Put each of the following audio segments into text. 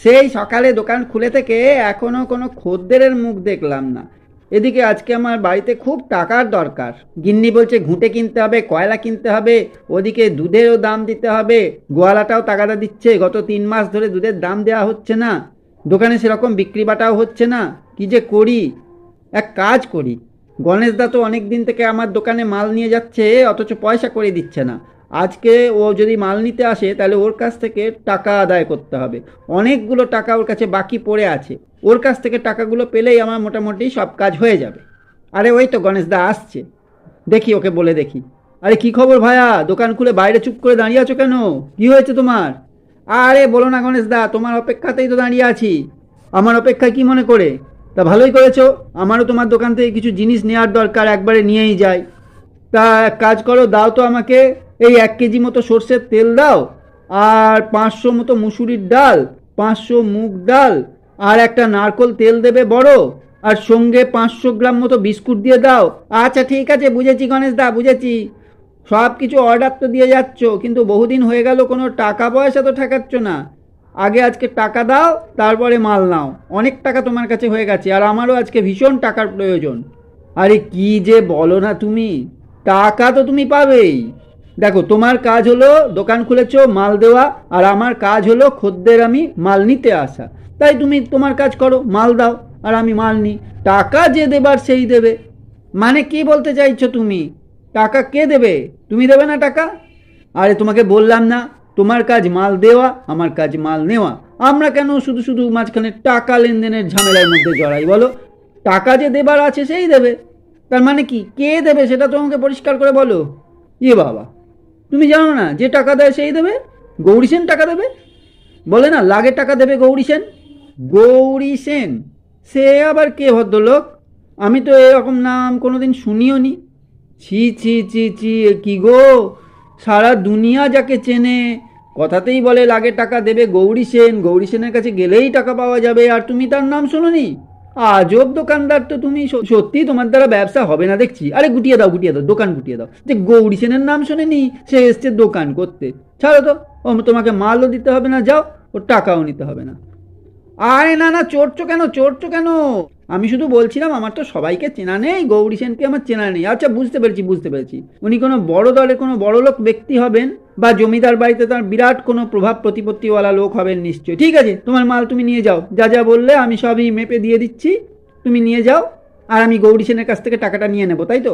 সেই সকালে দোকান খুলে থেকে এখনো কোনো খদ্দেরের মুখ দেখলাম না। এদিকে আজকে আমার বাড়িতে খুব টাকার দরকার। গিন্নি বলছে ঘুঁটে কিনতে হবে, কয়লা কিনতে হবে, ওদিকে দুধেরও দাম দিতে হবে। গোয়ালাটাও তাগাদা দিচ্ছে, গত 3 মাস ধরে দুধের দাম দেওয়া হচ্ছে না, দোকানে সেরকম বিক্রি বাটাও হচ্ছে না। কি যে করি! এক কাজ করি, গণেশদা তো অনেক দিন থেকে আমার দোকানে মাল নিয়ে যাচ্ছে, অথচ পয়সা করে দিচ্ছে না। আজকে ও যদি মাল নিতে আসে তাহলে ওর কাছ থেকে টাকা আদায় করতে হবে। অনেকগুলো টাকা ওর কাছে বাকি পড়ে আছে, ওর কাছ থেকে টাকাগুলো পেলেই আমার মোটামুটি সব কাজ হয়ে যাবে। আরে ওই তো গণেশদা আসছে, দেখি ওকে বলে দেখি। আরে কি খবর ভাইয়া, দোকান খুলে বাইরে চুপ করে দাঁড়িয়ে আছো কেন? কি হয়েছে তোমার? আরে বলো না গণেশদা, তোমার অপেক্ষাতেই তো দাঁড়িয়ে আছি। আমার অপেক্ষা কি মনে করে? তা ভালোই করেছো, আমারও তোমার দোকান থেকে কিছু জিনিস নেওয়ার দরকার, একবারে নিয়েই যাই। তা এক কাজ করো, দাও তো আমাকে এই 1 কেজি মতো সর্ষের তেল দাও, আর 500 মতো মুসুরির ডাল, 500 মুগ ডাল, আর একটা নারকোল তেল দেবে বড়, আর সঙ্গে 500 গ্রাম মতো বিস্কুট দিয়ে দাও। আচ্ছা ঠিক আছে, বুঝেছি গণেশ দা, বুঝেছি। সব কিছু অর্ডার তো দিয়ে যাচ্ছ, কিন্তু বহুদিন হয়ে গেল কোনো টাকা পয়সা তো ঠেকাচ্ছ না। আগে আজকে টাকা দাও, তারপরে মাল নাও। অনেক টাকা তোমার কাছে হয়ে গেছে, আর আমারও আজকে ভীষণ টাকার প্রয়োজন। আরে কি যে বলো না তুমি, টাকা তো তুমি পাবেই। দেখো, তোমার কাজ হলো দোকান খুলেছো মাল দেওয়া, আর আমার কাজ হলো খদ্দের আমি মাল নিতে আসা। তাই তুমি তোমার কাজ করো, মাল দাও আর আমি মাল নিই। টাকা যে দেবার সেই দেবে। মানে কি বলতে চাইছো তুমি? টাকা কে দেবে? তুমি দেবে না টাকা? আরে তোমাকে বললাম না, তোমার কাজ মাল দেওয়া, আমার কাজ মাল নেওয়া। আমরা কেন শুধু শুধু মাঝখানে টাকা লেনদেনের ঝামেলার মধ্যে জড়াই বলো? টাকা যে দেবার আছে সেই দেবে। তার মানে কি, কে দেবে সেটা তোমাকে পরিষ্কার করে বলো। ইয়ে বাবা, তুমি জানো না যে টাকা দেয় সেই দেবে? গৌরী সেন টাকা দেবে। বলে না লাগে টাকা দেবে গৌরী সেন। গৌরী সেন? সে আবার কে ভদ্রলোক? আমি তো এরকম নাম কোনোদিন শুনিও নি। ছি ছি ছি ছি, এ কি গো! সারা দুনিয়া যাকে চেনে, কথাতেই বলে লাগে টাকা দেবে গৌরী সেন, গৌরী সেনের কাছে গেলেই টাকা পাওয়া যাবে, আর তুমি তার নাম শোনোনি? আজব দোকানদার তো তুমি, সত্যি তোমার দ্বারা ব্যবসা হবে না দেখছি। আরে গুটিয়ে দাও, গুটিয়ে দাও, দোকান গুটিয়ে দাও। যে গৌরী সেনের নাম শোনেনি, সে এসছে দোকান করতে। ছাড়ো তো, ও তোমাকে মালও দিতে হবে না, যাও, ও টাকাও নিতে হবে না। আরে না না, চড়ছো কেন, চড়ছো কেন? আমি শুধু বলছিলাম, আমার তো সবাইকে চেনা নেই, গৌরী সেনকে আমার চেনা নেই। আচ্ছা বুঝতে পেরেছি, বুঝতে পেরেছি, উনি কোনো বড় দলের কোনো বড়লোক ব্যক্তি হবেন, বা জমিদার বাড়িতে তার বিরাট কোনো প্রভাব প্রতিপত্তিওয়ালা লোক হবেন নিশ্চয়ই। ঠিক আছে, তোমার মাল তুমি নিয়ে যাও, যা যা বললে আমি সবই মেপে দিয়ে দিচ্ছি, তুমি নিয়ে যাও। আর আমি গৌরী সেনের কাছ থেকে টাকাটা নিয়ে নেবো, তাই তো?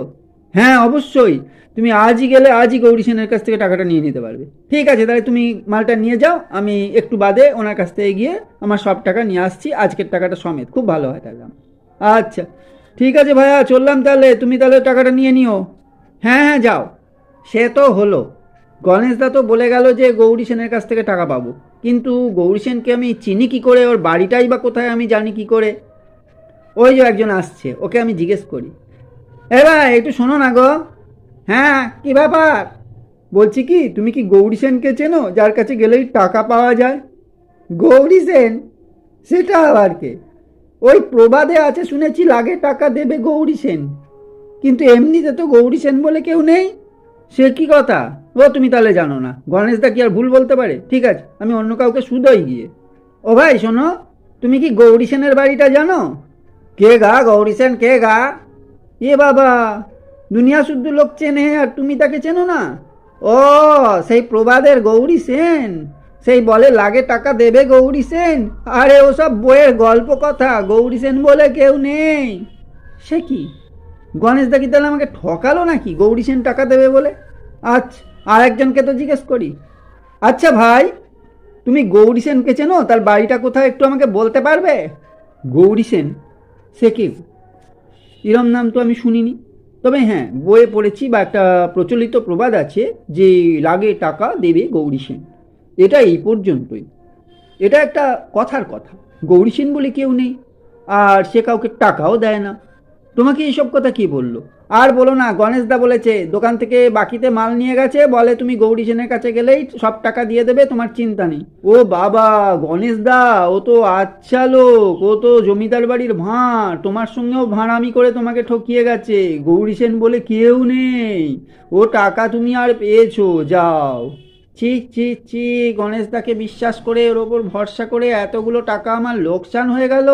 হ্যাঁ অবশ্যই, তুমি আজই গেলে আজই গৌরী সেনের কাছ থেকে টাকাটা নিয়ে নিতে পারবে। ঠিক আছে, তাহলে তুমি মালটা নিয়ে যাও, আমি একটু বাদে ওনার কাছ থেকে গিয়ে আমার সব টাকা নিয়ে আসছি, আজকের টাকাটা সমেত। খুব ভালো হয় তাহলে। আচ্ছা ঠিক আছে ভাইয়া, চললাম তাহলে, তুমি তাহলে টাকাটা নিয়ে নিও। হ্যাঁ হ্যাঁ, যাও। সে তো হলো, গণেশদা তো বলে গেল যে গৌরী সেনের কাছ থেকে টাকা পাবো, কিন্তু গৌরী সেনকে আমি চিনি কি করে, ওর বাড়িটাই বা কোথায় আমি জানি কি করে? ওই যে একজন আসছে, ওকে আমি জিজ্ঞেস করি। এ ভাই, একটু শোনো না গো। হ্যাঁ, কি ব্যাপার? বলছি কি, তুমি কি গৌরী সেনকে চেনো, যার কাছে গেলেই টাকা পাওয়া যায়? গৌরী সেন? সেটা আবার কে? ওই প্রবাদে আছে শুনেছি, লাগে টাকা দেবে গৌরী সেন, কিন্তু এমনিতে তো গৌরী সেন বলে কেউ নেই। সে কি কথা? ও তুমি তাহলে জানো না? গণেশদা কি আর ভুল বলতে পারে? ঠিক আছে, আমি অন্য কাউকে শুধোই গিয়ে। ও ভাই শোনো, তুমি কি গৌরী সেনের বাড়িটা জানো? কে গা গৌরী সেন, কে গা? এ বাবা, দুনিয়া শুদ্ধ লোক চেনে আর তুমি তাকে চেনো না? ও, সেই প্রবাদের গৌরী সেন, সেই বলে লাগে টাকা দেবে গৌরী সেন। আরে ওসব বইয়ের গল্প কথা, গৌরী সেন বলে কেউ নেই। সে কি, গণেশদা কি তাহলে আমাকে ঠকালো নাকি, গৌরী সেন টাকা দেবে বলে? আচ্ছা, আর একজনকে তো জিজ্ঞেস করি। আচ্ছা ভাই, তুমি গৌরী সেনকে চেনো? তার বাড়িটা কোথায় একটু আমাকে বলতে পারবে? গৌরী সেন? সে কি, এরম নাম তো আমি শুনিনি। তবে হ্যাঁ, বইয়ে পড়েছি, বা একটা প্রচলিত প্রবাদ আছে যে লাগে টাকা দেবে গৌরী সেন। এটা এই পর্যন্তই। এটা একটা কথার কথা। গৌরী সেন বলে কেউ নেই, আর সে কাউকে টাকাও দেয় না। তোমাকে এইসব কথা কি বললো? আর বলো না, গণেশদা বলেছে দোকান থেকে বাকিতে মাল নিয়ে গেছে, বলে তুমি গৌরী সেনের কাছে গেলেই সব টাকা দিয়ে দেবে, তোমার চিন্তা নেই। ও বাবা, গণেশদা ও তো আচ্ছা লোক, ও তো জমিদার বাড়ির ভাঁড়, তোমার সঙ্গেও ভাঁড়ামি করে তোমাকে ঠকিয়ে গেছে। গৌরী সেন বলে কেউ নেই, ও টাকা তুমি আর পেয়েছো, যাও। ছি ছি ছি, গণেশদাকে বিশ্বাস করে ওর ওপর ভরসা করে এতগুলো টাকা আমার লোকসান হয়ে গেল।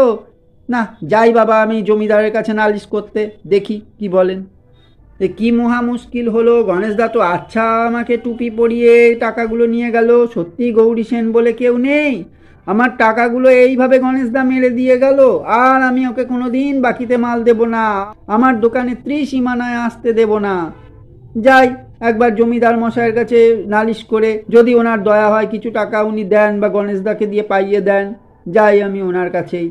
না, যাই বাবা, আমি জমিদারের কাছে নালিশ করতে, দেখি কি বলেন। এ কি মহা মুশকিল হলো, গণেশদা তো আচ্ছা আমাকে টুপি পরিয়ে টাকাগুলো নিয়ে গেল, সত্যি গৌরী সেন বলে কেউ নেই, আমার টাকাগুলো এইভাবে গণেশদা মেরে দিয়ে গেল, আর আমি ওকে কোনোদিন বাকিতে মাল দেব না, আমার দোকানে ত্রিসীমানায় আসতে দেব না। যাই, একবার জমিদার মশাইয়ের কাছে নালিশ করে যদি ওনার দয়া হয় কিছু টাকা উনি দেন বা গণেশদাকে দিয়ে পাইয়ে দেন, যাই আমি ওনার কাছেই।